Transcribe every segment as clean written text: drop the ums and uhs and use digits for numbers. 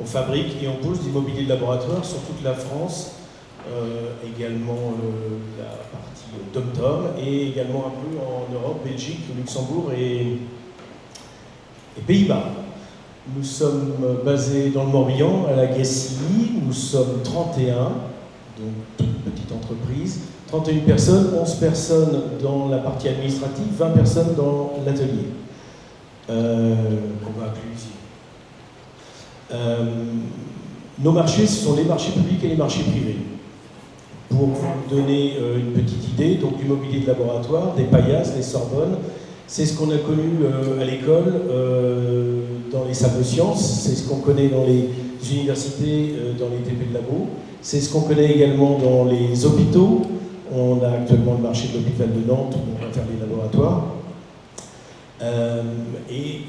On fabrique et on pose du mobilier de laboratoire sur toute la France, également la partie Tom-Tom, et également un peu en Europe, Belgique, Luxembourg et Pays-Bas. Nous sommes basés dans le Morbihan, à la Gacilly. Nous sommes 31, donc toute petite entreprise. 31 personnes, 11 personnes dans la partie administrative, 20 personnes dans l'atelier, qu'on va appeler usine. Nos marchés, ce sont les marchés publics et les marchés privés. Pour vous donner une petite idée, donc du mobilier de laboratoire, des paillasses, des Sorbonnes, c'est ce qu'on a connu à l'école, dans les salles de sciences, c'est ce qu'on connaît dans les universités, dans les TP de labo, c'est ce qu'on connaît également dans les hôpitaux. On a actuellement le marché de l'hôpital de Nantes où on va faire des laboratoires. Et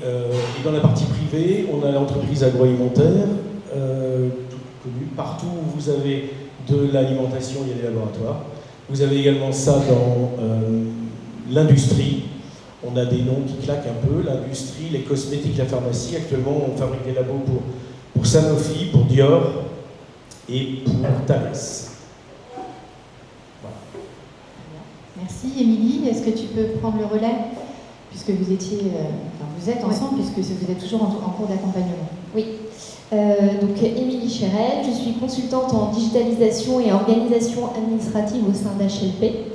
dans la partie privée, on a l'entreprise agroalimentaire, toute connue. Partout où vous avez de l'alimentation, il y a des laboratoires. Vous avez également ça dans l'industrie. On a des noms qui claquent un peu, l'industrie, les cosmétiques, la pharmacie. Actuellement, on fabrique des labos pour Sanofi, pour Dior et pour Thales. Voilà. Merci Émilie. Est-ce que tu peux prendre le relais, puisque vous étiez, vous êtes ensemble, puisque vous êtes toujours en cours d'accompagnement? Oui. Donc Émilie Chérel, je suis consultante en digitalisation et organisation administrative au sein d'HLP.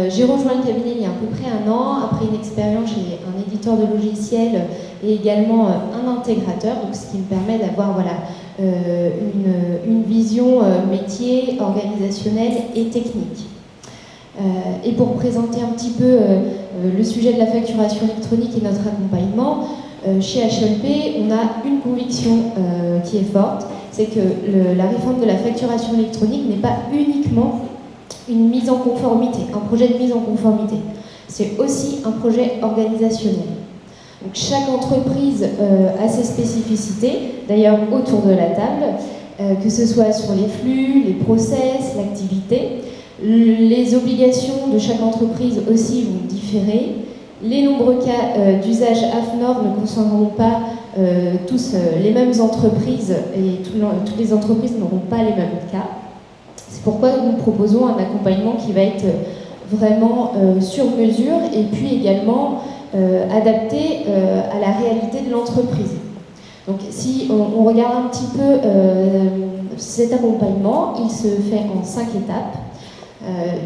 J'ai rejoint le cabinet il y a à peu près 1 an, après une expérience chez un éditeur de logiciels et également un intégrateur, donc ce qui me permet d'avoir une vision métier, organisationnelle et technique. Et pour présenter un petit peu le sujet de la facturation électronique et notre accompagnement, chez HLP, on a une conviction qui est forte, c'est que la réforme de la facturation électronique n'est pas uniquement une mise en conformité, un projet de mise en conformité. C'est aussi un projet organisationnel. Donc chaque entreprise a ses spécificités, d'ailleurs autour de la table, que ce soit sur les flux, les process, l'activité. Les obligations de chaque entreprise aussi vont différer. Les nombreux cas d'usage AFNOR ne concerneront pas tous les mêmes entreprises et toutes les entreprises n'auront pas les mêmes cas. C'est pourquoi nous proposons un accompagnement qui va être vraiment sur mesure et puis également adapté à la réalité de l'entreprise. Donc si on regarde un petit peu cet accompagnement, il se fait en 5 étapes.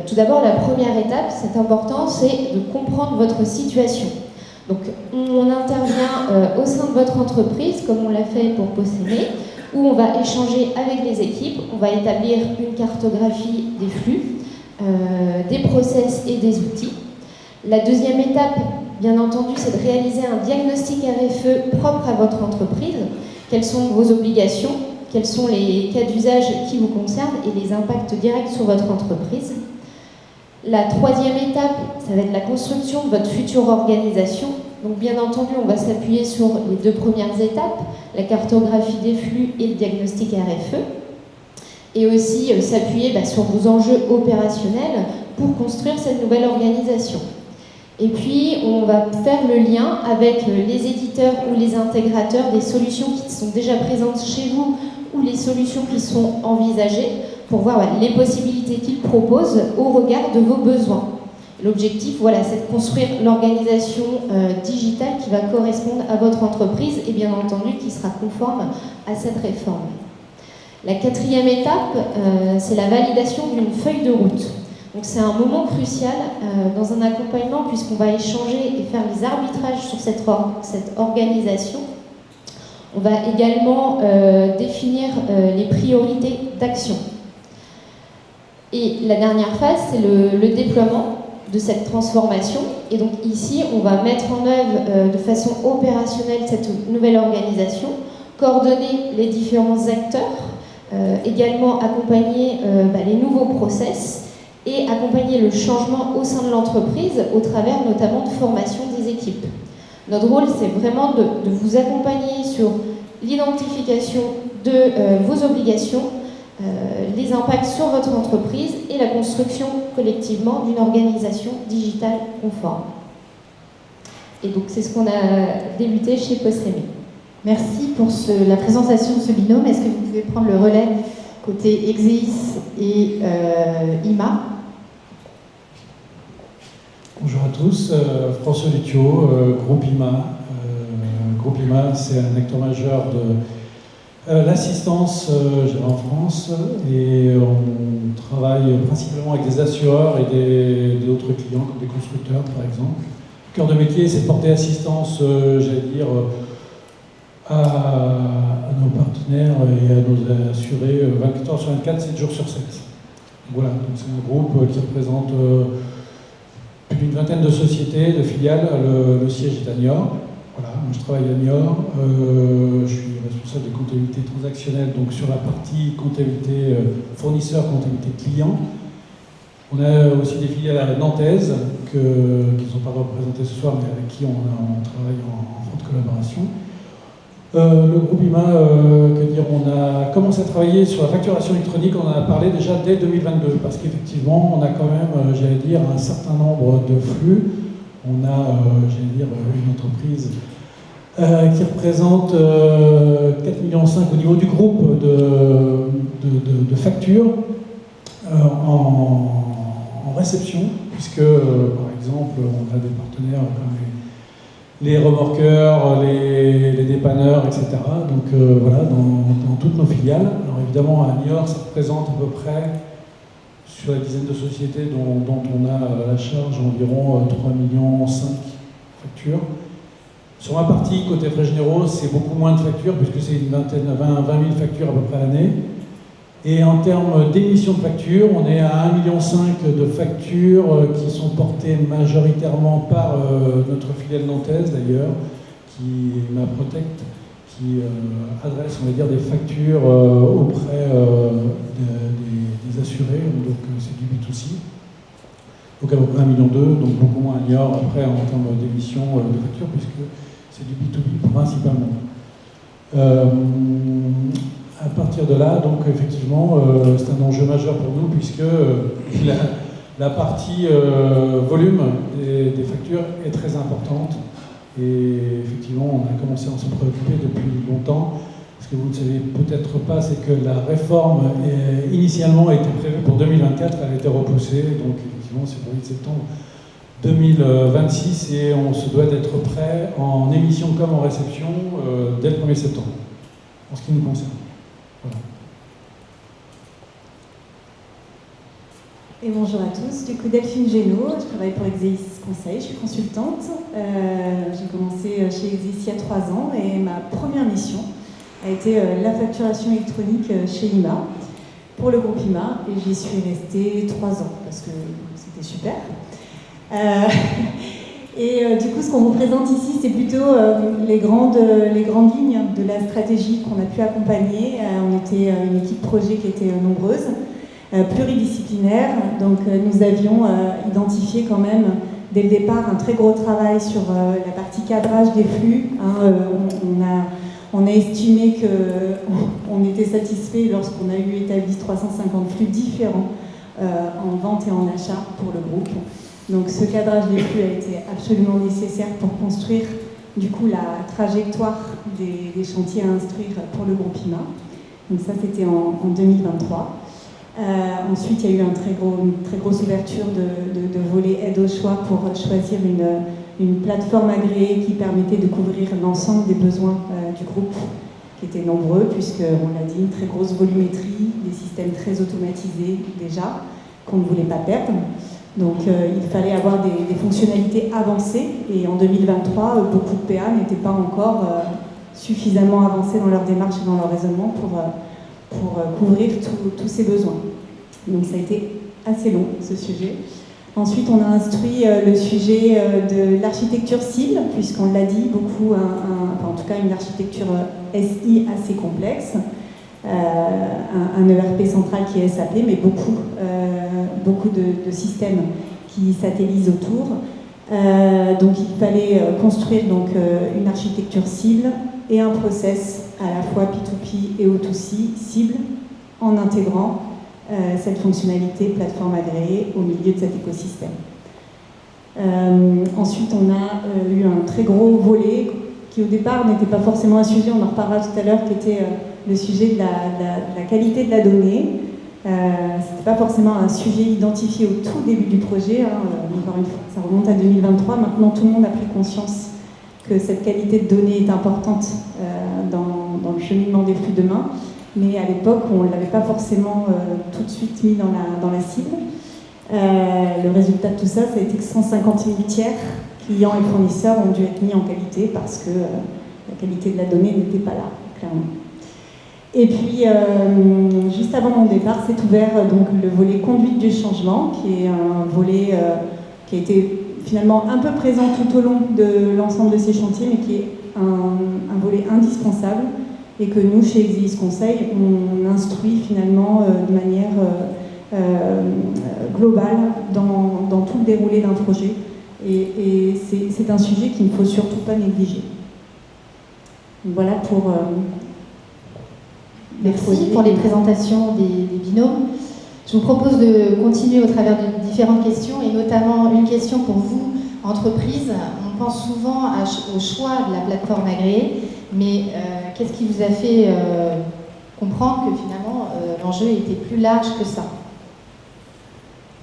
Tout d'abord, la première étape, c'est important, c'est de comprendre votre situation. Donc on intervient au sein de votre entreprise, comme on l'a fait pour Possémé, où on va échanger avec les équipes, on va établir une cartographie des flux, des process et des outils. La deuxième étape, bien entendu, c'est de réaliser un diagnostic RFE propre à votre entreprise. Quelles sont vos obligations, quels sont les cas d'usage qui vous concernent et les impacts directs sur votre entreprise. La troisième étape, ça va être la construction de votre future organisation. Donc bien entendu, on va s'appuyer sur les 2 premières étapes, la cartographie des flux et le diagnostic RFE, et aussi s'appuyer sur vos enjeux opérationnels pour construire cette nouvelle organisation. Et puis, on va faire le lien avec les éditeurs ou les intégrateurs des solutions qui sont déjà présentes chez vous ou les solutions qui sont envisagées pour voir les possibilités qu'ils proposent au regard de vos besoins. L'objectif, c'est de construire l'organisation digitale qui va correspondre à votre entreprise et bien entendu qui sera conforme à cette réforme. La quatrième étape, c'est la validation d'une feuille de route. Donc c'est un moment crucial dans un accompagnement puisqu'on va échanger et faire les arbitrages sur cette organisation. On va également définir les priorités d'action. Et la dernière phase, c'est le déploiement de cette transformation. Et donc ici, on va mettre en œuvre de façon opérationnelle cette nouvelle organisation, coordonner les différents acteurs, également accompagner les nouveaux process et accompagner le changement au sein de l'entreprise au travers notamment de formation des équipes. Notre rôle, c'est vraiment de vous accompagner sur l'identification de vos obligations, les impacts sur votre entreprise et la construction collectivement d'une organisation digitale conforme. Et donc c'est ce qu'on a débuté chez Possémé. Merci pour la présentation de ce binôme. Est-ce que vous pouvez prendre le relais côté Exeis et IMA? Bonjour à tous, François Luthiot, Groupe IMA. Groupe IMA, c'est un acteur majeur de l'assistance en France et on travaille principalement avec des assureurs et d'autres clients comme des constructeurs par exemple. Le cœur de métier, c'est de porter assistance, à nos partenaires et à nos assurés 24 heures sur 24, 7 jours sur 7. Voilà, donc c'est un groupe qui représente plus d'une vingtaine de sociétés, de filiales. Le siège est à Niort. Voilà, moi je travaille à Niort. Je suis responsable de comptabilité transactionnelle, donc sur la partie comptabilité fournisseur, comptabilité client. On a aussi des filiales nantaises qui ne sont pas représentées ce soir, mais avec qui on travaille en forte collaboration. Le groupe IMA, on a commencé à travailler sur la facturation électronique, on en a parlé déjà dès 2022, parce qu'effectivement, on a quand même, un certain nombre de flux. On a, une entreprise qui représente 4,5 millions au niveau du groupe de factures en réception, puisque, par exemple, on a des partenaires comme les remorqueurs, les dépanneurs, etc. Donc voilà, dans toutes nos filiales. Alors évidemment, à Niort, ça représente à peu près, sur la dizaine de sociétés dont on a la charge, environ 3,5 millions factures. Sur ma partie, côté frais généraux, c'est beaucoup moins de factures, puisque c'est une 20 000 factures à peu près à l'année. Et en termes d'émission de factures, on est à 1,5 million de factures qui sont portées majoritairement par notre filiale nantaise d'ailleurs, qui est MaProtect, qui adresse, des factures auprès des assurés, donc c'est du B2C. Donc à peu près 1,2 million, donc beaucoup moins à Niort après en termes d'émission de factures, puisque c'est du B2B principalement. À partir de là, donc effectivement, c'est un enjeu majeur pour nous puisque la partie volume des factures est très importante. Et effectivement, on a commencé à s'en préoccuper depuis longtemps. Ce que vous ne savez peut-être pas, c'est que la réforme initialement était prévue pour 2024, elle a été repoussée. Donc effectivement, c'est pour le 8 septembre 2026 et on se doit d'être prêt en émission comme en réception dès le 1er septembre, en ce qui nous concerne. Voilà. Et bonjour à tous, du coup Delphine Génaud, je travaille pour Exeis Conseil, je suis consultante. J'ai commencé chez Exeis il y a 3 ans et ma première mission a été la facturation électronique chez IMA, pour le groupe IMA, et j'y suis restée 3 ans parce que c'était super. Du coup, ce qu'on vous présente ici, c'est plutôt les grandes lignes de la stratégie qu'on a pu accompagner. On était une équipe projet qui était nombreuse, pluridisciplinaire. Donc, nous avions identifié quand même, dès le départ, un très gros travail sur la partie cadrage des flux. On a estimé qu'on était satisfait lorsqu'on a eu établi 350 flux différents en vente et en achat pour le groupe. Donc ce cadrage des flux a été absolument nécessaire pour construire du coup la trajectoire des chantiers à instruire pour le groupe IMA. Donc ça c'était en 2023. Ensuite il y a eu une très grosse ouverture de volet aide au choix pour choisir une plateforme agréée qui permettait de couvrir l'ensemble des besoins du groupe, qui étaient nombreux puisqu'on l'a dit, une très grosse volumétrie, des systèmes très automatisés déjà qu'on ne voulait pas perdre. Donc il fallait avoir des fonctionnalités avancées et en 2023, beaucoup de PA n'étaient pas encore suffisamment avancés dans leur démarche et dans leur raisonnement pour couvrir tous ces besoins. Donc ça a été assez long ce sujet. Ensuite on a instruit le sujet de l'architecture cible, puisqu'on l'a dit, beaucoup, en tout cas une architecture SI assez complexe. Un ERP central qui est SAP, mais beaucoup de systèmes qui satellisent autour. Donc il fallait construire une architecture cible et un process à la fois P2P et O2C cible en intégrant cette fonctionnalité plateforme agréée au milieu de cet écosystème. Ensuite, on a eu un très gros volet qui au départ n'était pas forcément un sujet, on en reparlera tout à l'heure, qui était le sujet de la qualité de la donnée. C'était pas forcément un sujet identifié au tout début du projet, encore une fois, ça remonte à 2023. Maintenant, tout le monde a pris conscience que cette qualité de données est importante dans le cheminement des flux demain. Mais à l'époque, on ne l'avait pas forcément tout de suite mis dans la cible. Le résultat de tout ça, ça a été que 150 000 tiers, clients et fournisseurs, ont dû être mis en qualité parce que la qualité de la donnée n'était pas là, clairement. Et puis, juste avant mon départ, s'est ouvert donc le volet conduite du changement, qui est un volet qui a été finalement un peu présent tout au long de l'ensemble de ces chantiers, mais qui est un volet indispensable et que nous, chez Exilis Conseil, on instruit finalement de manière globale dans tout le déroulé d'un projet. Et c'est un sujet qu'il ne faut surtout pas négliger. Voilà pour... Merci pour les présentations des binômes. Je vous propose de continuer au travers de différentes questions, et notamment une question pour vous, entreprise. On pense souvent au choix de la plateforme agréée, mais qu'est-ce qui vous a fait comprendre que finalement l'enjeu était plus large que ça?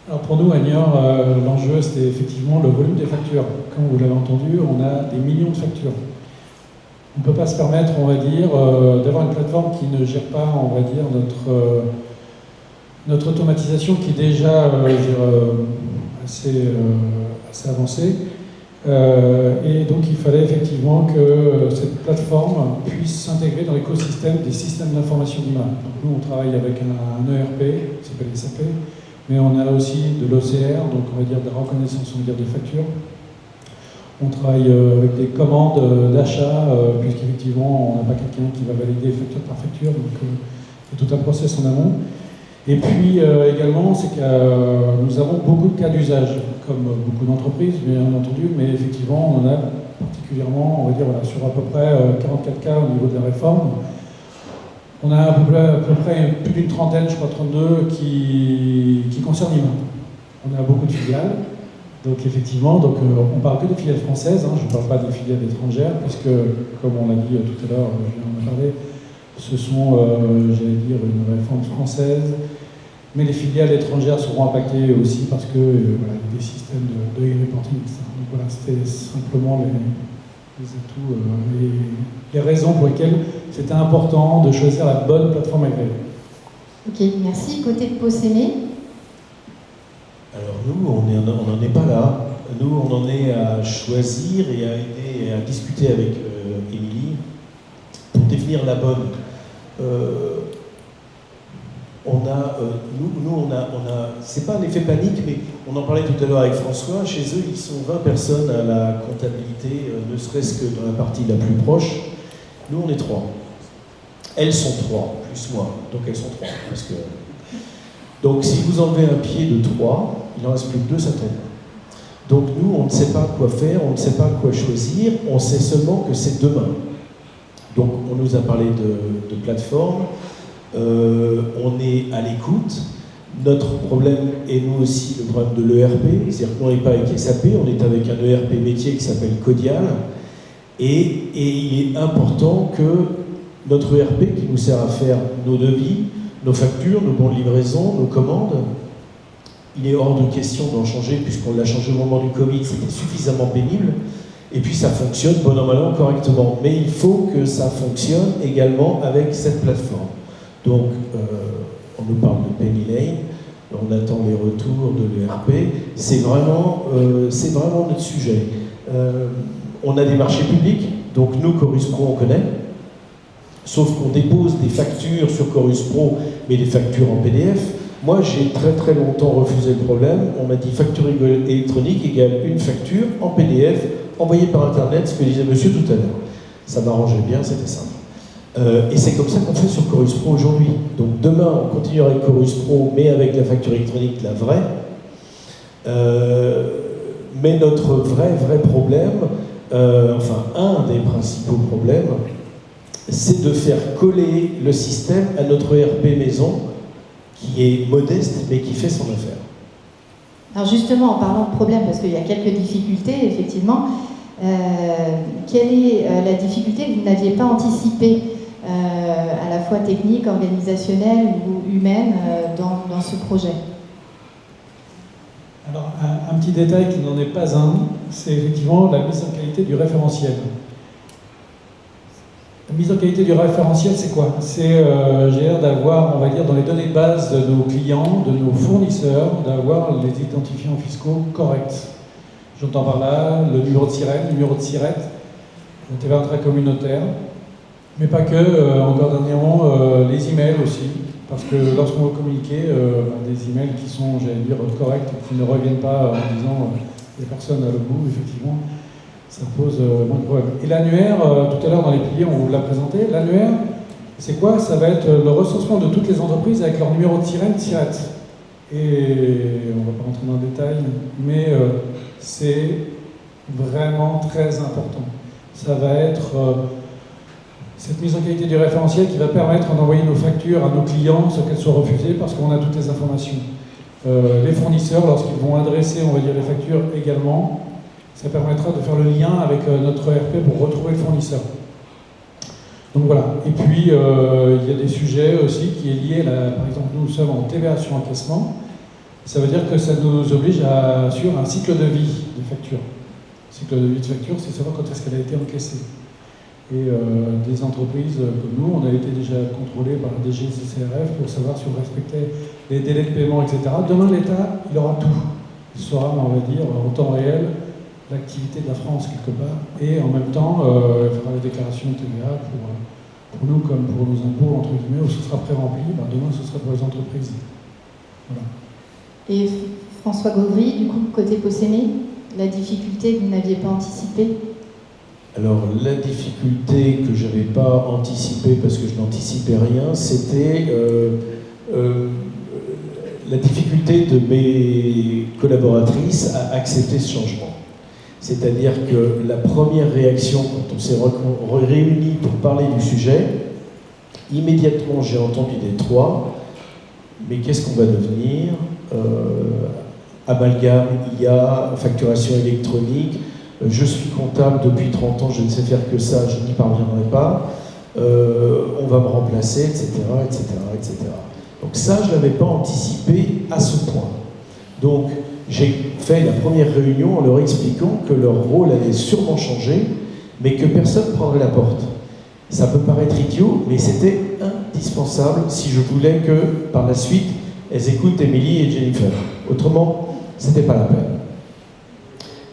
Alors pour nous, à Niort, l'enjeu c'était effectivement le volume des factures. Comme vous l'avez entendu, on a des millions de factures. On ne peut pas se permettre, on va dire, d'avoir une plateforme qui ne gère pas, on va dire, notre automatisation qui est déjà assez avancée. Et donc il fallait effectivement que cette plateforme puisse s'intégrer dans l'écosystème des systèmes d'information d'image. Donc nous, on travaille avec un ERP qui s'appelle SAP, mais on a aussi de l'OCR, donc on va dire de la reconnaissance, on va dire, des factures. On travaille avec des commandes d'achat, puisqu'effectivement, on n'a pas quelqu'un qui va valider facture par facture, donc il y a tout un process en amont. Et puis également, c'est que nous avons beaucoup de cas d'usage, comme beaucoup d'entreprises, bien entendu, mais effectivement, on en a particulièrement, on va dire, voilà, sur à peu près 44 cas au niveau de la réforme. On a à peu près plus d'une trentaine, je crois 32, qui concernent l'IMA. On a beaucoup de filiales. Donc effectivement, on ne parle que des filiales françaises, je ne parle pas des filiales étrangères, puisque, comme on l'a dit tout à l'heure, je viens d'en parler, ce sont, j'allais dire, une réforme française, mais les filiales étrangères seront impactées aussi parce que voilà, il y a des systèmes de e-reporting, etc. Donc voilà, c'était simplement les atouts, les raisons pour lesquelles c'était important de choisir la bonne plateforme agréée. Ok, merci. Côté de Possémé. Alors nous, on n'en est pas là. Nous, on en est à choisir et à aider et à discuter avec Émilie pour définir la bonne. C'est pas un effet panique, mais on en parlait tout à l'heure avec François. Chez eux, ils sont 20 personnes à la comptabilité, ne serait-ce que dans la partie la plus proche. Nous, on est 3. Elles sont 3, plus moi. Donc elles sont 3. Parce que... Donc si vous enlevez un pied de 3, il en reste plus que 2, ça tombe. Donc nous, on ne sait pas quoi faire, on ne sait pas quoi choisir, on sait seulement que c'est demain. Donc on nous a parlé de plateforme, on est à l'écoute. Notre problème est nous aussi le problème de l'ERP, c'est-à-dire qu'on n'est pas avec SAP, on est avec un ERP métier qui s'appelle Codial, et il est important que notre ERP qui nous sert à faire nos devis, nos factures, nos bons de livraison, nos commandes, il est hors de question d'en changer puisqu'on l'a changé au moment du Covid, c'était suffisamment pénible, et puis ça fonctionne bon an mal an correctement, mais il faut que ça fonctionne également avec cette plateforme. Donc on nous parle de Penny Lane, on attend les retours de l'ERP, c'est vraiment notre sujet. On a des marchés publics, donc nous, Chorus Pro, on connaît, sauf qu'on dépose des factures sur Chorus Pro, mais des factures en PDF. Moi, j'ai très très longtemps refusé le problème. On m'a dit facture électronique égale une facture en PDF envoyée par Internet, ce que disait monsieur tout à l'heure. Ça m'arrangeait bien, c'était simple. Et c'est comme ça qu'on fait sur Chorus Pro aujourd'hui. Donc demain, on continuera avec Chorus Pro, mais avec la facture électronique, la vraie. Mais notre vrai problème, un des principaux problèmes, c'est de faire coller le système à notre ERP maison, qui est modeste, mais qui fait son affaire. Alors justement, en parlant de problème, parce qu'il y a quelques difficultés, effectivement, Quelle est la difficulté que vous n'aviez pas anticipée, à la fois technique, organisationnelle ou humaine, dans ce projet? Alors, un petit détail qui n'en est pas un, c'est effectivement la mise en qualité du référentiel. La mise en qualité du référentiel, c'est quoi? C'est d'avoir, on va dire, dans les données de base de nos clients, de nos fournisseurs, d'avoir les identifiants fiscaux corrects. J'entends par là le numéro de SIRET, le TVA intracommunautaire, mais pas que, encore dernièrement, les emails aussi, parce que lorsqu'on va communiquer des emails qui sont, j'allais dire, corrects, qui ne reviennent pas en disant les personnes à le bout, effectivement, ça pose moins de problèmes. Et l'annuaire, tout à l'heure dans les piliers, on vous l'a présenté, l'annuaire, c'est quoi? Ça va être le recensement de toutes les entreprises avec leur numéro de SIRET. Et on ne va pas rentrer dans le détail, mais c'est vraiment très important. Ça va être cette mise en qualité du référentiel qui va permettre d'envoyer nos factures à nos clients sans qu'elles soient refusées parce qu'on a toutes les informations. Les fournisseurs, lorsqu'ils vont adresser, on va dire, les factures également, ça permettra de faire le lien avec notre ERP pour retrouver le fournisseur. Donc voilà. Et puis, il y a des sujets aussi qui est lié, par exemple, nous sommes en TVA sur encaissement. Ça veut dire que ça nous oblige à assurer un cycle de vie des factures. Le cycle de vie de facture, c'est savoir quand est-ce qu'elle a été encaissée. Et des entreprises comme nous, on a été déjà contrôlés par la DGCCRF pour savoir si on respectait les délais de paiement, etc. Demain, l'État, il aura tout. Il saura, on va dire, en temps réel, l'activité de la France quelque part. Et en même temps, il fera les déclarations de TVA pour nous comme pour nos impôts, entre guillemets, où ce sera pré-rempli. Demain, ce sera pour les entreprises. Voilà. Et François Gauvry, du coup, côté POSEME, la difficulté que vous n'aviez pas anticipée? Alors, la difficulté que je n'avais pas anticipée, parce que je n'anticipais rien, c'était la difficulté de mes collaboratrices à accepter ce changement. C'est-à-dire que la première réaction, quand on s'est réunis pour parler du sujet, immédiatement j'ai entendu des trois, mais qu'est-ce qu'on va devenir? Amalgame, IA, facturation électronique, je suis comptable depuis 30 ans, je ne sais faire que ça, je n'y parviendrai pas, on va me remplacer, etc., etc., etc. Donc ça, je ne l'avais pas anticipé à ce point. Donc, j'ai fait la première réunion en leur expliquant que leur rôle allait sûrement changer, mais que personne ne prendrait la porte. Ça peut paraître idiot, mais c'était indispensable si je voulais que, par la suite, elles écoutent Émilie et Jennifer. Autrement, c'était pas la peine.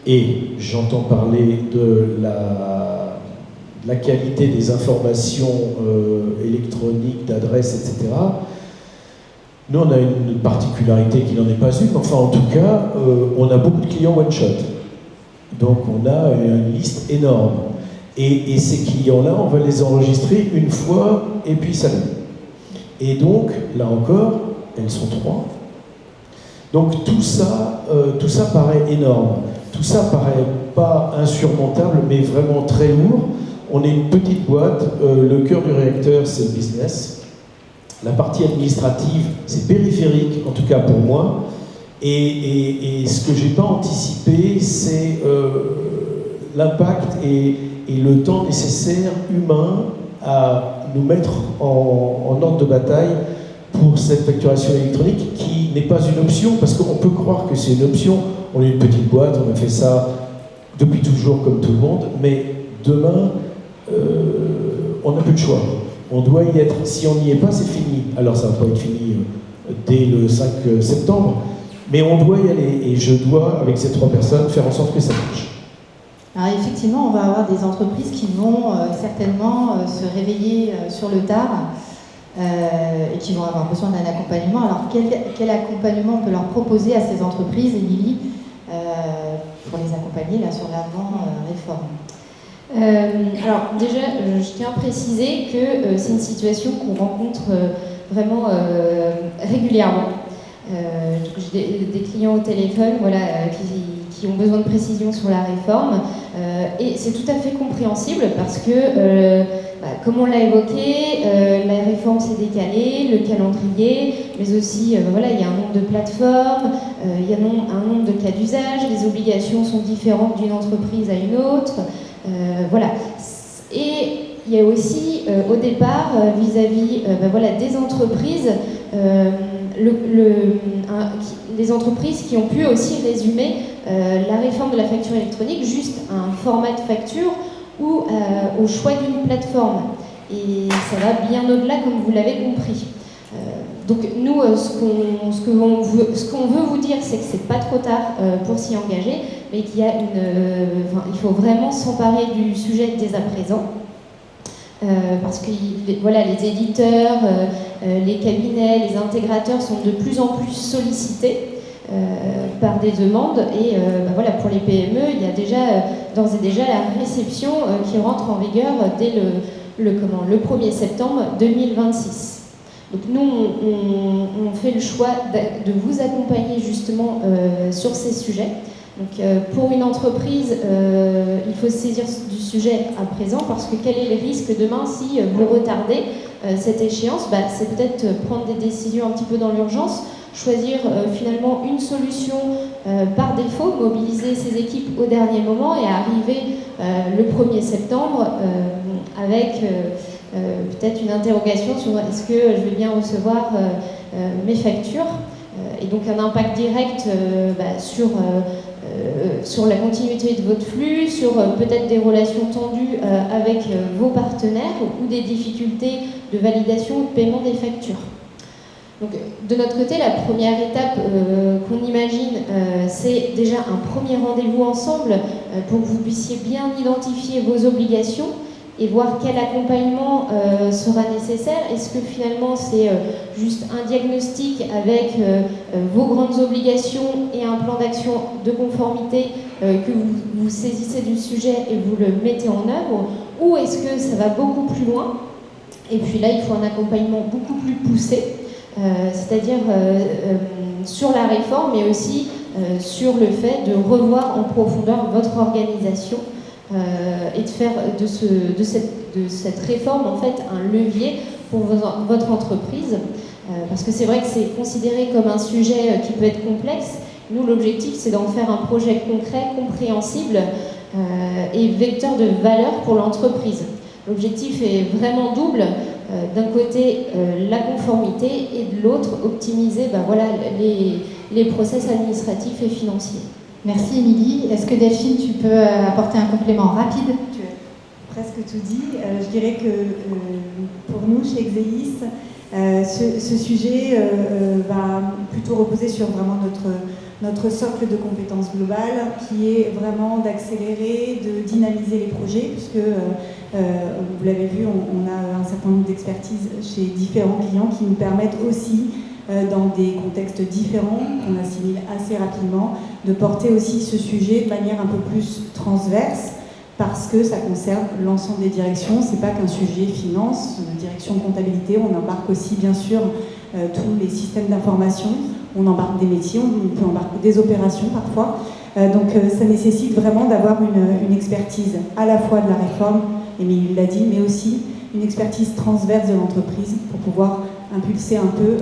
Et j'entends parler de la qualité des informations électroniques, d'adresses, etc. Nous, on a une particularité qui n'en est pas une, enfin, en tout cas, on a beaucoup de clients one-shot. Donc, on a une liste énorme. Et ces clients-là, on va les enregistrer une fois, et puis salut. Et donc, là encore, elles sont trois. Donc, tout ça paraît énorme. Tout ça paraît pas insurmontable, mais vraiment très lourd. On est une petite boîte, le cœur du réacteur, c'est le business. La partie administrative, c'est périphérique, en tout cas pour moi. Et ce que j'ai pas anticipé, c'est l'impact et le temps nécessaire humain à nous mettre en ordre de bataille pour cette facturation électronique qui n'est pas une option, parce qu'on peut croire que c'est une option. On est une petite boîte, on a fait ça depuis toujours comme tout le monde, mais demain, on n'a plus de choix. On doit y être. Si on n'y est pas, c'est fini. Alors ça ne va pas être fini dès le 5 septembre, mais on doit y aller. Et je dois, avec ces trois personnes, faire en sorte que ça marche. Alors effectivement, on va avoir des entreprises qui vont certainement se réveiller sur le tard et qui vont avoir besoin d'un accompagnement. Alors quel accompagnement on peut leur proposer à ces entreprises, Émilie, pour les accompagner là, sur l'avant-réforme? Alors déjà, je tiens à préciser que c'est une situation qu'on rencontre vraiment régulièrement. Donc j'ai des clients au téléphone voilà, qui ont besoin de précision sur la réforme. Et c'est tout à fait compréhensible parce que, comme on l'a évoqué, la réforme s'est décalée, le calendrier, mais aussi voilà, il y a un nombre de plateformes, il y a un nombre de cas d'usage, les obligations sont différentes d'une entreprise à une autre. Voilà. Et il y a aussi, au départ, vis-à-vis voilà, des entreprises, les entreprises qui ont pu aussi résumer la réforme de la facture électronique juste à un format de facture ou au choix d'une plateforme. Et ça va bien au-delà, comme vous l'avez compris. Donc nous, ce qu'on veut vous dire, c'est que c'est pas trop tard pour s'y engager, mais qu'il y a il faut vraiment s'emparer du sujet dès à présent. Parce que voilà, les éditeurs, les cabinets, les intégrateurs sont de plus en plus sollicités par des demandes et voilà, pour les PME, il y a déjà d'ores et déjà la réception qui rentre en vigueur dès le 1er septembre 2026. Donc nous, on fait le choix de vous accompagner justement sur ces sujets. Donc pour une entreprise, il faut se saisir du sujet à présent parce que quel est le risque demain si vous retardez cette échéance? C'est peut-être prendre des décisions un petit peu dans l'urgence, choisir finalement une solution par défaut, mobiliser ses équipes au dernier moment et arriver le 1er septembre avec peut-être une interrogation sur est-ce que je vais bien recevoir mes factures et donc un impact direct sur la continuité de votre flux, sur peut-être des relations tendues avec vos partenaires ou des difficultés de validation ou de paiement des factures. Donc, de notre côté, la première étape qu'on imagine, c'est déjà un premier rendez-vous ensemble pour que vous puissiez bien identifier vos obligations et voir quel accompagnement sera nécessaire. Est-ce que finalement c'est juste un diagnostic avec vos grandes obligations et un plan d'action de conformité que vous saisissez du sujet et vous le mettez en œuvre, ou est-ce que ça va beaucoup plus loin? Et puis là, il faut un accompagnement beaucoup plus poussé, c'est-à-dire sur la réforme, mais aussi sur le fait de revoir en profondeur votre organisation et de faire de cette réforme en fait un levier pour votre entreprise, parce que c'est vrai que c'est considéré comme un sujet qui peut être complexe. Nous, l'objectif, c'est d'en faire un projet concret, compréhensible et vecteur de valeur pour l'entreprise. L'objectif est vraiment double. D'un côté, la conformité et de l'autre, optimiser voilà, les process administratifs et financiers. Merci Émilie. Est-ce que Delphine, tu peux apporter un complément rapide? Tu as presque tout dit. Je dirais que pour nous, chez Exeis, ce sujet va plutôt reposer sur vraiment notre socle de compétences globales, qui est vraiment d'accélérer, de dynamiser les projets, puisque vous l'avez vu, on a un certain nombre d'expertises chez différents clients qui nous permettent aussi, dans des contextes différents, qu'on assimile assez rapidement, de porter aussi ce sujet de manière un peu plus transverse, parce que ça concerne l'ensemble des directions. C'est pas qu'un sujet finance, direction comptabilité, on embarque aussi bien sûr tous les systèmes d'information, on embarque des métiers, on peut embarquer des opérations parfois. Donc ça nécessite vraiment d'avoir une expertise à la fois de la réforme, Émilie l'a dit, mais aussi une expertise transverse de l'entreprise pour pouvoir impulser un peu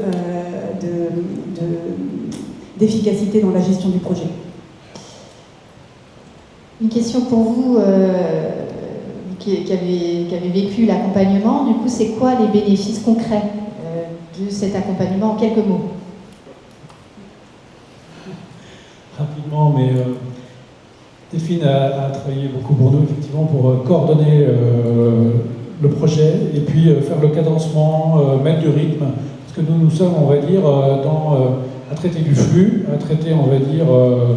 d'efficacité dans la gestion du projet. Une question pour vous qui avez vécu l'accompagnement. Du coup, c'est quoi les bénéfices concrets de cet accompagnement en quelques mots? Rapidement, mais Delphine a travaillé beaucoup pour nous, effectivement, pour coordonner le projet et puis faire le cadencement, mettre du rythme. Parce que nous sommes, on va dire, à traiter du flux, à traiter, on va dire,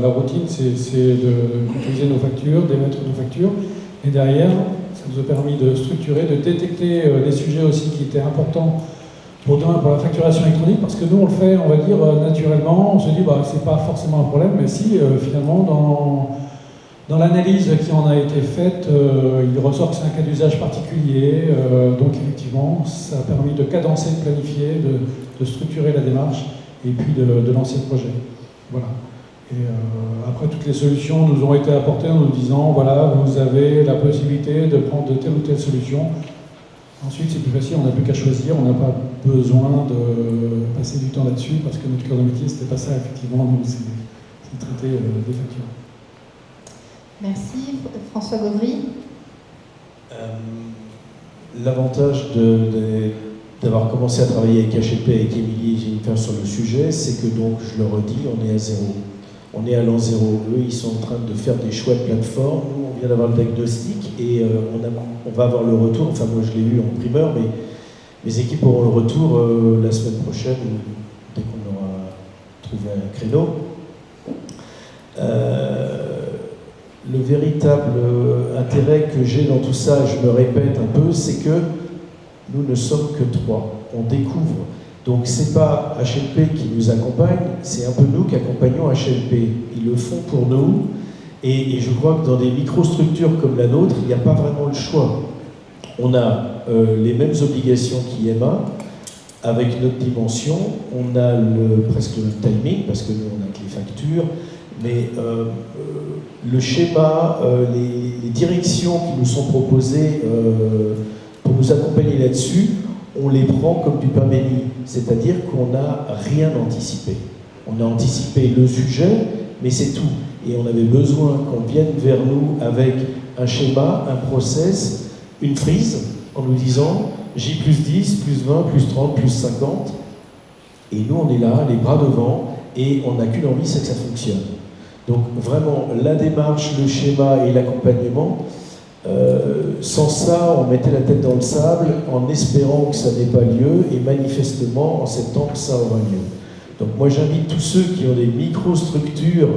la routine, c'est de utiliser nos factures, d'émettre nos factures. Et derrière, ça nous a permis de structurer, de détecter les sujets aussi qui étaient importants pour demain, pour la facturation électronique, parce que nous, on le fait, on va dire, naturellement. On se dit, c'est pas forcément un problème, mais si, finalement, dans l'analyse qui en a été faite, il ressort que c'est un cas d'usage particulier. Donc, effectivement, ça a permis de cadencer, de planifier, de structurer la démarche et puis de lancer le projet. Voilà. Et après, toutes les solutions nous ont été apportées en nous disant, voilà, vous avez la possibilité de prendre de telle ou telle solution. Ensuite, c'est plus facile, on n'a plus qu'à choisir, on n'a pas besoin de passer du temps là-dessus, parce que notre cœur de métier, c'était pas ça, effectivement, nous, c'est traiter des factures. Merci. François Gauvry. L'avantage d'avoir commencé à travailler avec HLP, avec Émilie et Jennifer sur le sujet, c'est que donc, je le redis, on est à zéro. On est à l'an zéro. Eux, ils sont en train de faire des choix de plateforme. Nous, on vient d'avoir le diagnostic et on va avoir le retour. Enfin, moi, je l'ai eu en primeur, mais mes équipes auront le retour la semaine prochaine, dès qu'on aura trouvé un créneau. Le véritable intérêt que j'ai dans tout ça, je me répète un peu, c'est que nous ne sommes que 3. On découvre. Donc c'est pas HLP qui nous accompagne, c'est un peu nous qui accompagnons HLP. Ils le font pour nous, et je crois que dans des microstructures comme la nôtre, il n'y a pas vraiment le choix. On a les mêmes obligations qu'IMA, avec notre dimension, on a presque le timing, parce que nous on a que les factures, mais le schéma, les directions qui nous sont proposées pour nous accompagner là-dessus, on les prend comme du pain béni, c'est-à-dire qu'on n'a rien anticipé. On a anticipé le sujet, mais c'est tout. Et on avait besoin qu'on vienne vers nous avec un schéma, un process, une frise, en nous disant J plus 10, plus 20, plus 30, plus 50. Et nous, on est là, les bras devant, et on n'a qu'une envie, c'est que ça fonctionne. Donc vraiment, la démarche, le schéma et l'accompagnement, sans ça, on mettait la tête dans le sable en espérant que ça n'ait pas lieu, et manifestement, en septembre, ça aura lieu. Donc moi, j'invite tous ceux qui ont des microstructures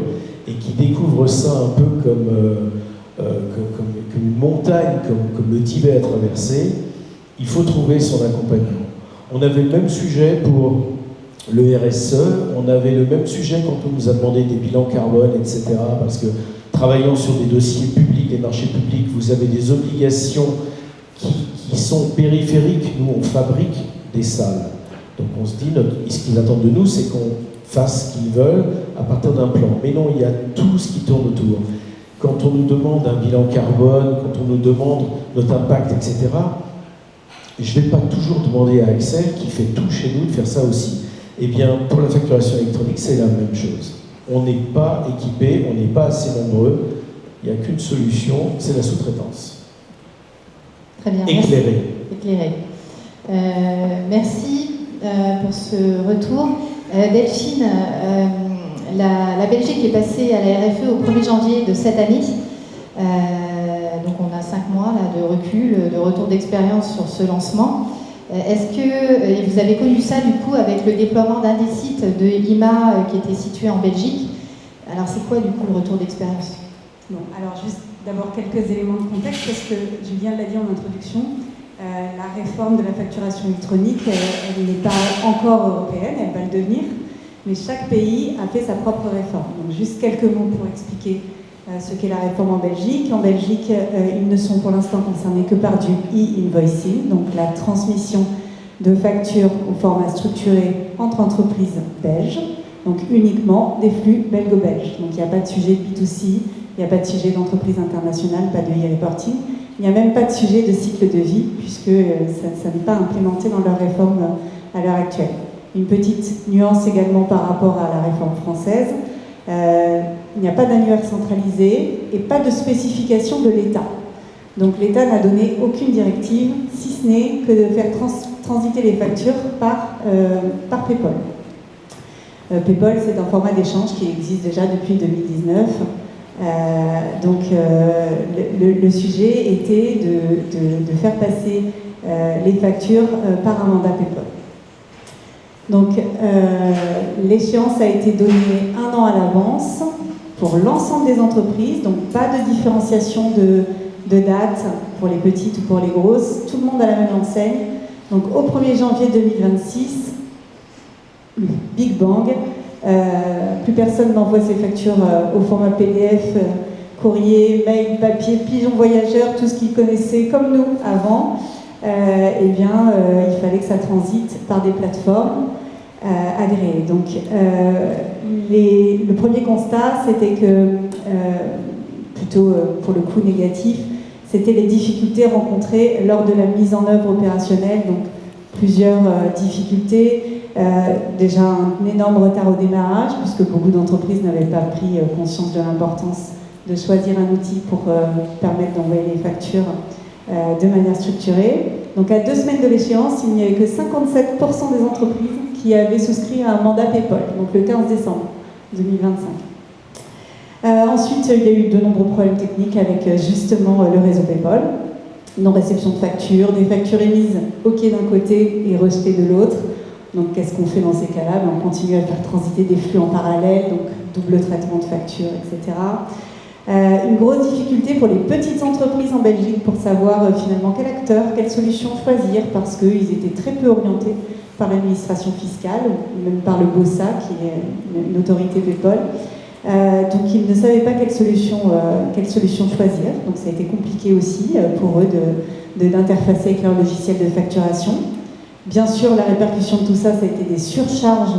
et qui découvrent ça un peu comme une montagne, comme le Tibet à traverser, il faut trouver son accompagnement. On avait le même sujet pour le RSE, on avait le même sujet quand on nous a demandé des bilans carbone, etc. Parce que travaillant sur des dossiers publics, des marchés publics, vous avez des obligations qui sont périphériques. Nous, on fabrique des salles. Donc on se dit, ce qu'ils attendent de nous, c'est qu'on fasse ce qu'ils veulent à partir d'un plan. Mais non, il y a tout ce qui tourne autour. Quand on nous demande un bilan carbone, quand on nous demande notre impact, etc., je ne vais pas toujours demander à Axel, qui fait tout chez nous, de faire ça aussi. Eh bien, pour la facturation électronique, c'est la même chose. On n'est pas équipé, on n'est pas assez nombreux. Il n'y a qu'une solution, c'est la sous-traitance. Très bien. Éclairée. Éclairée. Merci pour ce retour. Delphine, la Belgique est passée à la RFE au 1er janvier de cette année. Donc on a 5 mois là, de recul, de retour d'expérience sur ce lancement. Est-ce que vous avez connu ça du coup avec le déploiement d'un des sites de IMA qui était situé en Belgique? Alors c'est quoi du coup le retour d'expérience? Bon, alors juste d'abord quelques éléments de contexte parce que Julien l'a dit en introduction, la réforme de la facturation électronique, elle n'est pas encore européenne, elle va le devenir, mais chaque pays a fait sa propre réforme. Donc juste quelques mots pour expliquer ce qu'est la réforme en Belgique. En Belgique, ils ne sont pour l'instant concernés que par du e-invoicing, donc la transmission de factures au format structuré entre entreprises belges, donc uniquement des flux belgo-belges. Donc il n'y a pas de sujet de B2C, il n'y a pas de sujet d'entreprise internationale, pas de e-reporting, il n'y a même pas de sujet de cycle de vie, puisque ça n'est pas implémenté dans leur réforme à l'heure actuelle. Une petite nuance également par rapport à la réforme française. Il n'y a pas d'annuaire centralisé et pas de spécification de l'État. Donc l'État n'a donné aucune directive, si ce n'est que de faire transiter les factures par PayPal. PayPal, c'est un format d'échange qui existe déjà depuis 2019. Le sujet était de faire passer les factures par un mandat PayPal. Donc l'échéance a été donnée 1 an à l'avance pour l'ensemble des entreprises, donc pas de différenciation de date pour les petites ou pour les grosses, tout le monde à la même enseigne. Donc au 1er janvier 2026, Big Bang, plus personne n'envoie ses factures au format PDF, courrier, mail, papier, pigeon voyageur, tout ce qu'ils connaissaient comme nous avant. Il fallait que ça transite par des plateformes. agréés. Donc, le premier constat, c'était que, plutôt pour le coup négatif, c'était les difficultés rencontrées lors de la mise en œuvre opérationnelle, donc plusieurs difficultés. Déjà un énorme retard au démarrage, puisque beaucoup d'entreprises n'avaient pas pris conscience de l'importance de choisir un outil pour permettre d'envoyer les factures de manière structurée. Donc à 2 semaines de l'échéance, il n'y avait que 57% des entreprises qui avaient souscrit à un mandat PayPal, donc le 15 décembre 2025. Ensuite, il y a eu de nombreux problèmes techniques avec justement le réseau PayPal, non-réception de factures, des factures émises OK d'un côté et rejetées de l'autre. Donc qu'est-ce qu'on fait dans ces cas-là? On continue à faire transiter des flux en parallèle, donc double traitement de factures, etc. Une grosse difficulté pour les petites entreprises en Belgique pour savoir finalement quel acteur, quelle solution choisir, parce qu'ils étaient très peu orientés par l'administration fiscale, ou même par le BOSA, qui est une autorité PayPal. Donc ils ne savaient pas quelle solution choisir, donc ça a été compliqué aussi pour eux d'interfacer avec leur logiciel de facturation. Bien sûr, la répercussion de tout ça, ça a été des surcharges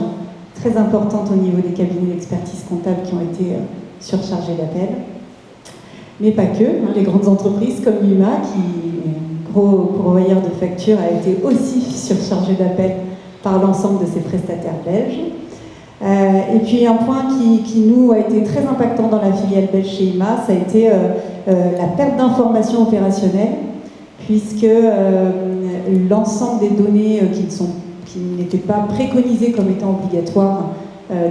très importantes au niveau des cabinets d'expertise comptable qui ont été surchargés d'appels. Mais pas que, les grandes entreprises comme Yuma, qui est gros pourvoyeur de factures, a été aussi surchargé d'appels par l'ensemble de ses prestataires belges. Et puis un point qui nous a été très impactant dans la filiale belge chez Yuma, ça a été la perte d'informations opérationnelles, puisque l'ensemble des données qui n'étaient pas préconisées comme étant obligatoires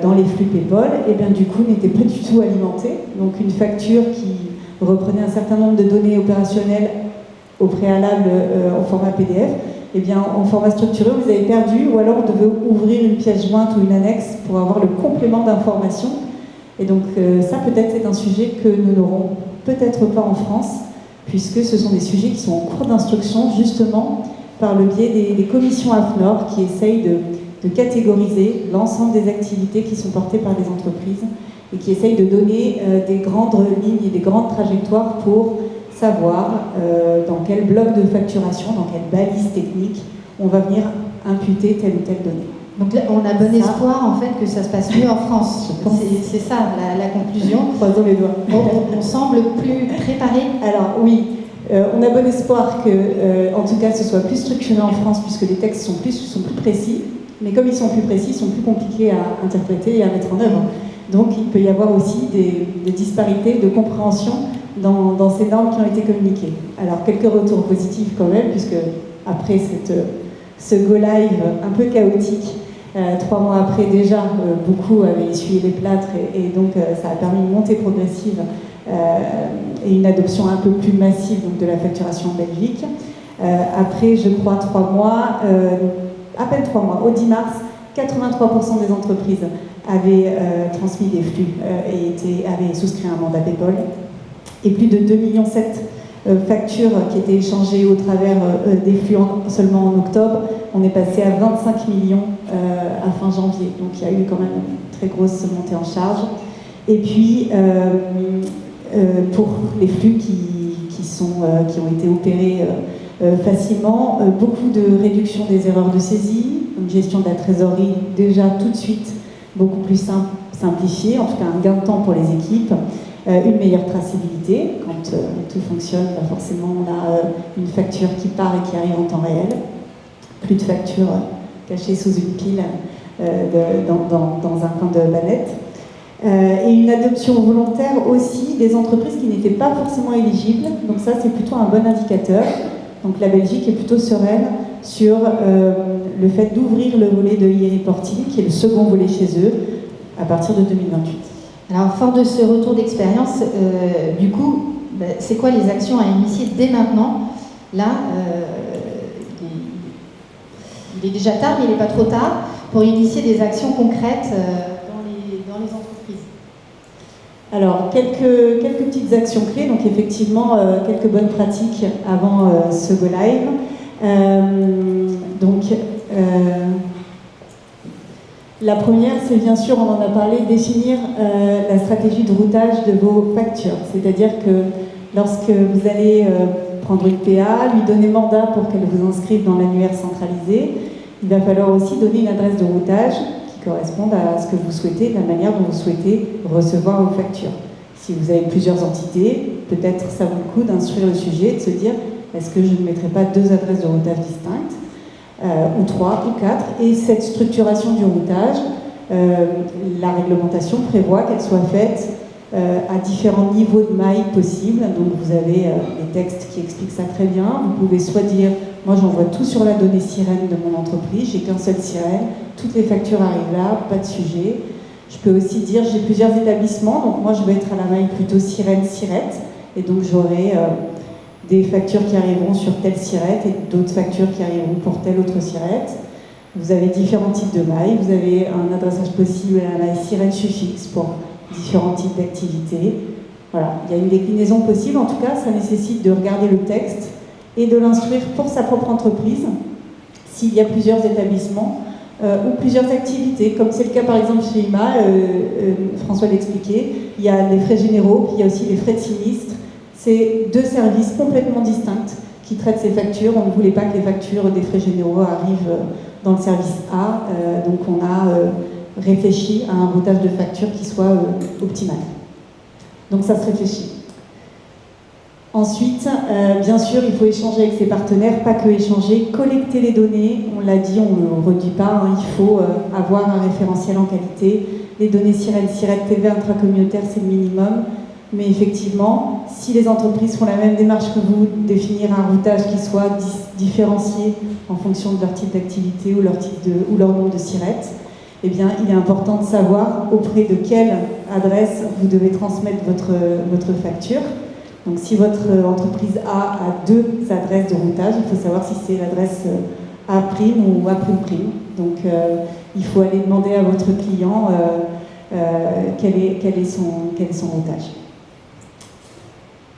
dans les flux PayPal, et bien du coup n'étaient pas du tout alimentées. Donc une facture qui reprenait un certain nombre de données opérationnelles au préalable en format PDF, et bien en format structuré, vous avez perdu, ou alors on devait ouvrir une pièce jointe ou une annexe pour avoir le complément d'information. Et donc ça peut-être c'est un sujet que nous n'aurons peut-être pas en France, puisque ce sont des sujets qui sont en cours d'instruction justement par le biais des commissions AFNOR qui essayent de catégoriser l'ensemble des activités qui sont portées par des entreprises et qui essayent de donner des grandes lignes et des grandes trajectoires pour savoir dans quel bloc de facturation, dans quelle balise technique on va venir imputer telle ou telle donnée. Donc là, on a bon espoir en fait que ça se passe mieux en France. C'est ça la conclusion. Croisons les doigts. On semble plus préparé. Alors oui, on a bon espoir que, en tout cas, ce soit plus structuré en France puisque les textes sont plus précis. Mais comme ils sont plus précis, ils sont plus compliqués à interpréter et à mettre en œuvre. Donc il peut y avoir aussi des disparités de compréhension dans ces normes qui ont été communiquées. Alors quelques retours positifs quand même, puisque après ce go live un peu chaotique, 3 mois après déjà, beaucoup avaient essuyé les plâtres et donc ça a permis une montée progressive et une adoption un peu plus massive donc, de la facturation en Belgique. Après, je crois, 3 mois, à peine 3 mois, au 10 mars, 83% des entreprises avaient transmis des flux et avaient souscrit un mandat PayPal. Et plus de 2,7 millions factures qui étaient échangées au travers des flux seulement en octobre. On est passé à 25 millions à fin janvier. Donc il y a eu quand même une très grosse montée en charge. Et puis, pour les flux qui ont été opérés facilement, beaucoup de réduction des erreurs de saisie, une gestion de la trésorerie déjà tout de suite beaucoup plus simplifiée, en tout cas un gain de temps pour les équipes, une meilleure traçabilité. Quand tout fonctionne, forcément on a une facture qui part et qui arrive en temps réel, plus de factures cachées sous une pile dans un coin de manette. Et une adoption volontaire aussi des entreprises qui n'étaient pas forcément éligibles. Donc ça, c'est plutôt un bon indicateur. Donc la Belgique est plutôt sereine sur le fait d'ouvrir le volet de e-reporting, qui est le second volet chez eux, à partir de 2028. Alors, fort de ce retour d'expérience, du coup, c'est quoi les actions à initier dès maintenant? Là, il est déjà tard, mais il n'est pas trop tard, pour initier des actions concrètes dans les entreprises. Alors, quelques petites actions clés, donc effectivement, quelques bonnes pratiques avant ce go live. La première, c'est bien sûr, on en a parlé, définir la stratégie de routage de vos factures. C'est-à-dire que lorsque vous allez prendre une PA, lui donner mandat pour qu'elle vous inscrive dans l'annuaire centralisé, Il va falloir aussi donner une adresse de routage qui corresponde à ce que vous souhaitez, de la manière dont vous souhaitez recevoir vos factures. Si vous avez plusieurs entités, peut-être ça vaut le coup d'instruire le sujet, de se dire est-ce que je ne mettrai pas 2 adresses de routage distinctes, ou 3 ou 4, et cette structuration du routage, la réglementation prévoit qu'elle soit faite à différents niveaux de mailles possibles. Donc vous avez les textes qui expliquent ça très bien. Vous pouvez soit dire moi j'envoie tout sur la donnée sirène de mon entreprise, j'ai qu'un seul sirène, toutes les factures arrivent là, pas de sujet. Je peux aussi dire j'ai plusieurs établissements, donc moi je vais être à la maille plutôt sirène-sirette, et donc j'aurai des factures qui arriveront sur telle sirette et d'autres factures qui arriveront pour telle autre sirette. Vous avez différents types de mailles, vous avez un adressage possible à la maille sirène suffixe pour différents types d'activités. Voilà, il y a une déclinaison possible, en tout cas ça nécessite de regarder le texte et de l'instruire pour sa propre entreprise, s'il y a plusieurs établissements ou plusieurs activités, comme c'est le cas par exemple chez IMA, François l'expliquait, il y a les frais généraux, puis il y a aussi les frais de sinistre. C'est 2 services complètement distincts qui traitent ces factures. On ne voulait pas que les factures des frais généraux arrivent dans le service A, donc on a réfléchi à un routage de factures qui soit optimal. Donc ça se réfléchit. Ensuite, bien sûr, il faut échanger avec ses partenaires, pas que échanger, collecter les données. On l'a dit, on ne le redit pas, hein, il faut avoir un référentiel en qualité. Les données sirène, TVA intracommunautaire, c'est le minimum. Mais effectivement, si les entreprises font la même démarche que vous, définir un routage qui soit différencié en fonction de leur type d'activité ou leur nombre de sirettes, eh bien, il est important de savoir auprès de quelle adresse vous devez transmettre votre facture. Donc, si votre entreprise A a 2 adresses de routage, il faut savoir si c'est l'adresse A' ou A''. Donc, il faut aller demander à votre client quel est son routage.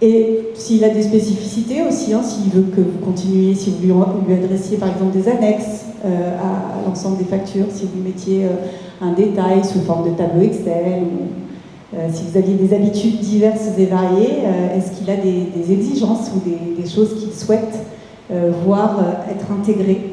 Et s'il a des spécificités aussi, hein, s'il veut que vous continuiez, si vous lui adressiez par exemple des annexes à l'ensemble des factures, si vous mettiez un détail sous forme de tableau Excel, ou si vous aviez des habitudes diverses et variées, est-ce qu'il a des exigences ou des choses qu'il souhaite voir être intégrées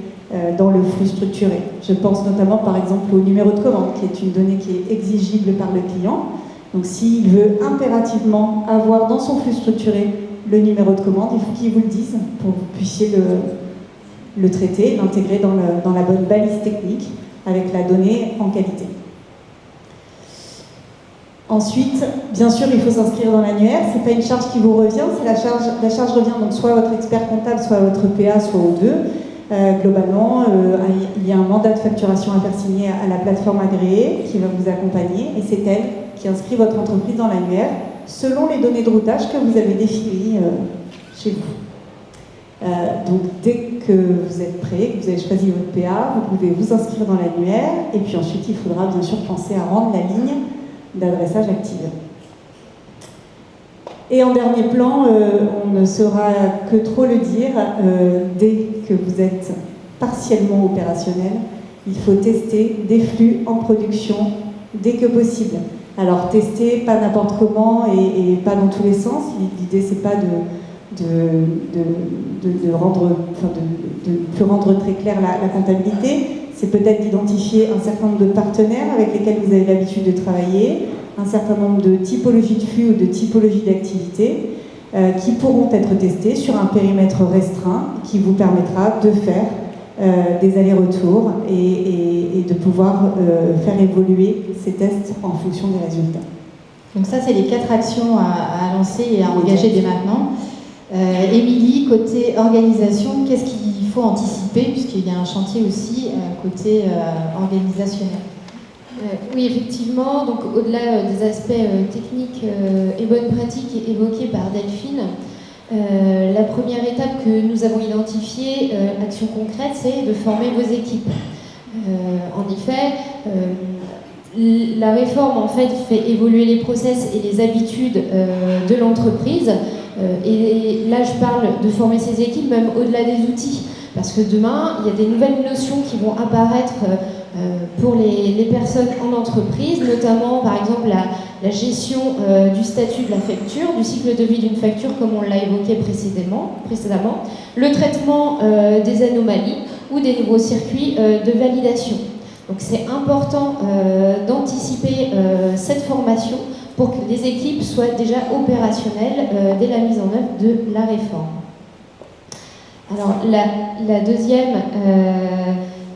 dans le flux structuré. Je pense notamment par exemple au numéro de commande, qui est une donnée qui est exigible par le client. Donc s'il veut impérativement avoir dans son flux structuré le numéro de commande, il faut qu'il vous le dise pour que vous puissiez le traiter, l'intégrer dans la bonne balise technique avec la donnée en qualité. Ensuite, bien sûr, il faut s'inscrire dans l'annuaire. Ce n'est pas une charge qui vous revient, c'est la charge revient donc soit à votre expert comptable, soit à votre PA, soit aux deux. Globalement, il y a un mandat de facturation à faire signer à la plateforme agréée qui va vous accompagner, et c'est elle qui inscrit votre entreprise dans l'annuaire selon les données de routage que vous avez définies chez vous. Donc dès que vous êtes prêt, que vous avez choisi votre PA, vous pouvez vous inscrire dans l'annuaire, et puis ensuite il faudra bien sûr penser à rendre la ligne d'adressage active. Et en dernier plan, on ne saura que trop le dire, dès que vous êtes partiellement opérationnel, il faut tester des flux en production dès que possible. Alors tester, pas n'importe comment et pas dans tous les sens. L'idée c'est pas de plus rendre très claire la comptabilité. C'est peut-être d'identifier un certain nombre de partenaires avec lesquels vous avez l'habitude de travailler, un certain nombre de typologies de flux ou de typologies d'activités qui pourront être testés sur un périmètre restreint qui vous permettra de faire des allers-retours et de pouvoir faire évoluer ces tests en fonction des résultats. Donc ça, c'est les 4 actions à lancer et à engager dès maintenant. Émilie, côté organisation, qu'est-ce qu'il faut anticiper, puisqu'il y a un chantier aussi côté organisationnel? Oui, effectivement, donc au-delà des aspects techniques et bonnes pratiques évoqués par Delphine, la première étape que nous avons identifiée, action concrète, c'est de former vos équipes. En effet, la réforme en fait évoluer les process et les habitudes de l'entreprise. Et là, je parle de former ses équipes même au-delà des outils, parce que demain, il y a des nouvelles notions qui vont apparaître pour les personnes en entreprise, notamment par exemple la gestion du statut de la facture, du cycle de vie d'une facture comme on l'a évoqué précédemment, le traitement des anomalies ou des nouveaux circuits de validation. Donc c'est important d'anticiper cette formation pour que les équipes soient déjà opérationnelles dès la mise en œuvre de la réforme. Alors la deuxième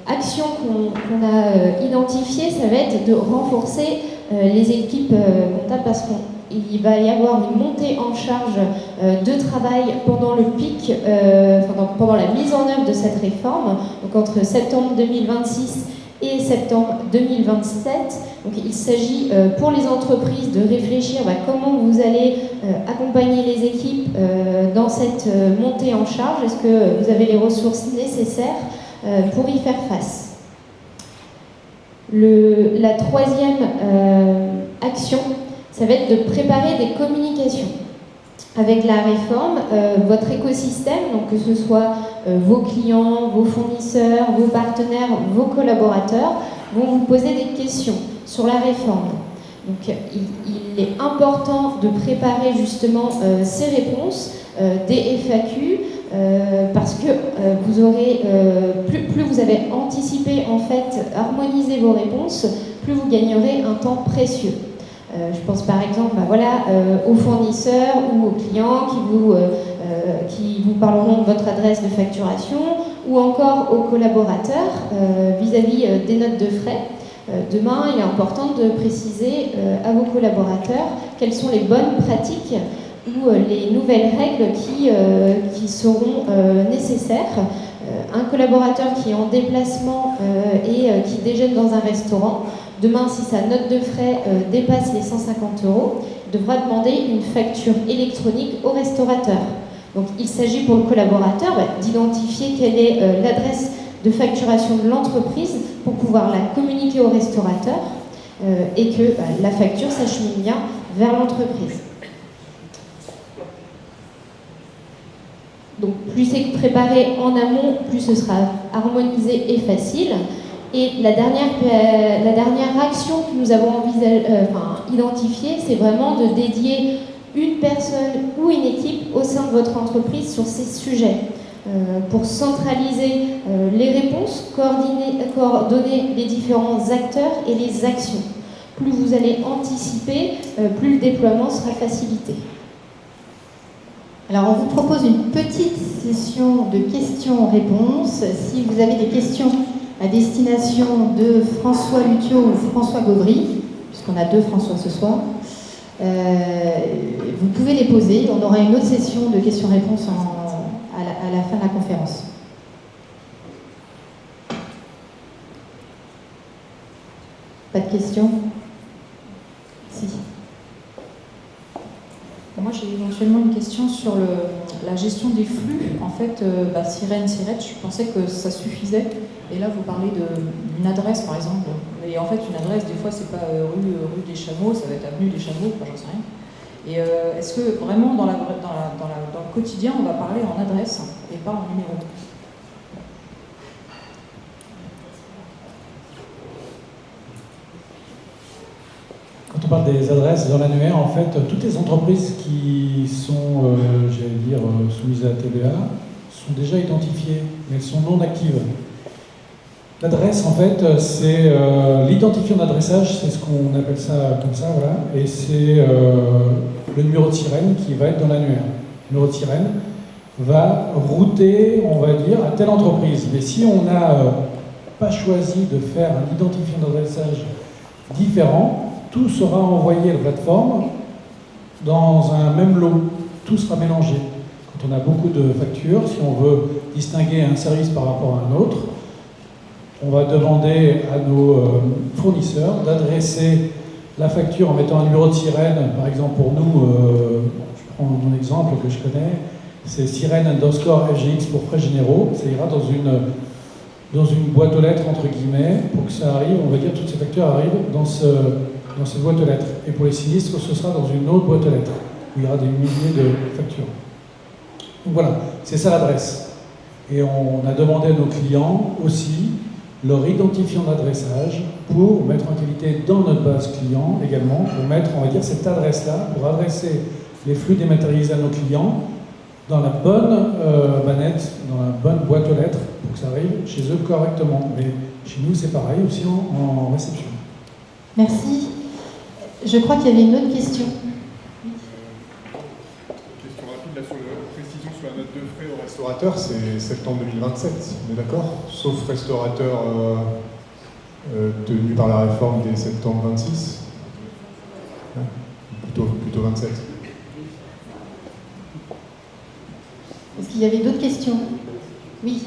action qu'on a identifiée, ça va être de renforcer les équipes comptables parce qu'il va y avoir une montée en charge de travail pendant le pic, pendant la mise en œuvre de cette réforme, donc entre septembre 2026 et septembre 2027. Donc il s'agit pour les entreprises de réfléchir comment vous allez accompagner les équipes dans cette montée en charge. Est-ce que vous avez les ressources nécessaires pour y faire face? La troisième action, ça va être de préparer des communications. Avec la réforme, votre écosystème, donc que ce soit vos clients, vos fournisseurs, vos partenaires, vos collaborateurs, vont vous poser des questions sur la réforme. Donc il est important de préparer justement ces réponses des FAQ parce que vous aurez, plus vous avez anticipé en fait, harmonisé vos réponses, plus vous gagnerez un temps précieux. Je pense par exemple aux fournisseurs ou aux clients qui vous parleront de votre adresse de facturation ou encore aux collaborateurs vis-à-vis des notes de frais. Demain, il est important de préciser à vos collaborateurs quelles sont les bonnes pratiques ou les nouvelles règles qui seront nécessaires. Un collaborateur qui est en déplacement et qui déjeune dans un restaurant, demain, si sa note de frais dépasse les 150 €, devra demander une facture électronique au restaurateur. Donc il s'agit pour le collaborateur d'identifier quelle est l'adresse de facturation de l'entreprise pour pouvoir la communiquer au restaurateur et que la facture s'achemine bien vers l'entreprise. Donc plus c'est préparé en amont, plus ce sera harmonisé et facile. Et la dernière action que nous avons identifiée, c'est vraiment de dédier une personne ou une équipe au sein de votre entreprise sur ces sujets pour centraliser les réponses, coordonner les différents acteurs et les actions. Plus vous allez anticiper, plus le déploiement sera facilité. Alors, on vous propose une petite session de questions-réponses. Si vous avez des questions à destination de François Luthiot ou François Gaubry, puisqu'on a deux François ce soir, vous pouvez les poser. On aura une autre session de questions-réponses à la fin de la conférence. Pas de questions? Si. Moi, j'ai éventuellement une question sur la gestion des flux. En fait, Sirène, je pensais que ça suffisait. Et là, vous parlez d'une adresse, par exemple. Et en fait, une adresse, des fois, c'est pas rue des Chameaux, ça va être avenue des Chameaux, j'en sais rien. Et est-ce que vraiment, dans le quotidien, on va parler en adresse et pas en numéro? Quand on parle des adresses dans l'annuaire, en fait, toutes les entreprises qui sont, soumises à la TVA sont déjà identifiées, mais elles sont non actives. L'adresse, en fait, c'est l'identifiant d'adressage, c'est ce qu'on appelle ça comme ça, voilà, et c'est le numéro de sirène qui va être dans l'annuaire. Le numéro de sirène va router, on va dire, à telle entreprise. Mais si on n'a pas choisi de faire un identifiant d'adressage différent, tout sera envoyé à la plateforme dans un même lot. Tout sera mélangé. Quand on a beaucoup de factures, si on veut distinguer un service par rapport à un autre, on va demander à nos fournisseurs d'adresser la facture en mettant un numéro de sirène. Par exemple, pour nous, je prends mon exemple que je connais, c'est sirène_FGX pour frais généraux. Ça ira dans une boîte aux lettres, entre guillemets, pour que ça arrive, on va dire, toutes ces factures arrivent dans cette boîte aux lettres. Et pour les sinistres, ce sera dans une autre boîte aux lettres, où il y aura des milliers de factures. Donc voilà, c'est ça l'adresse. Et on a demandé à nos clients aussi leur identifiant d'adressage pour mettre en qualité dans notre base client également, pour mettre, on va dire, cette adresse-là, pour adresser les flux dématérialisés à nos clients dans la bonne manette, dans la bonne boîte aux lettres, pour faut que ça arrive chez eux correctement. Mais chez nous, c'est pareil aussi en réception. Merci. Je crois qu'il y avait une autre question. Question rapide là sur la précision sur la note de frais au restaurateur, c'est septembre 2027, on est d'accord? Sauf restaurateur tenu par la réforme dès septembre 26. Plutôt 27. Est-ce qu'il y avait d'autres questions? Oui.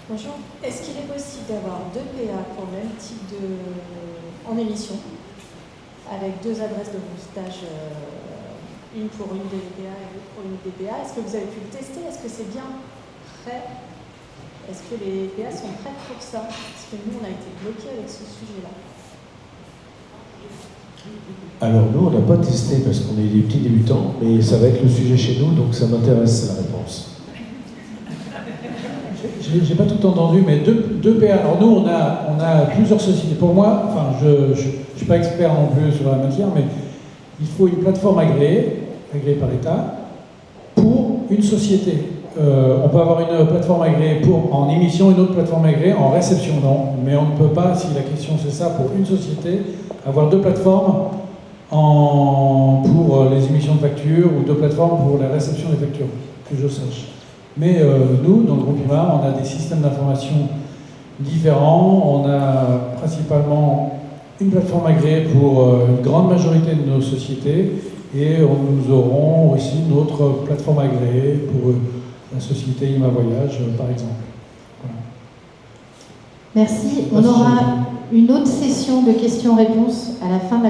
Bonjour. Est-ce qu'il est possible d'avoir 2 PA pour le même type en émission, avec 2 adresses de montage, une pour une DVPA et l'autre pour une DPA? Est-ce que vous avez pu le tester? Est-ce que c'est bien prêt? Est-ce que les PA sont prêts pour ça? Parce que nous, on a été bloqués avec ce sujet-là. Alors nous, on n'a pas testé parce qu'on est des petits débutants, mais ça va être le sujet chez nous, donc ça m'intéresse la réponse. J'ai pas tout entendu, mais deux PA. Alors nous, on a plusieurs sociétés. Pour moi, enfin, je suis pas expert non plus sur la matière, mais il faut une plateforme agréée par l'État, pour une société. On peut avoir une plateforme agréée en émission, une autre plateforme agréée en réception, non. Mais on ne peut pas, si la question c'est ça, pour une société, avoir 2 plateformes pour les émissions de factures ou 2 plateformes pour la réception des factures, que je sache. Mais nous, dans le groupe IMAR, on a des systèmes d'information différents. On a principalement une plateforme agréée pour une grande majorité de nos sociétés et nous aurons aussi notre plateforme agréée pour la société IMA Voyage, par exemple. Voilà. Merci. On aura une autre session de questions-réponses à la fin de la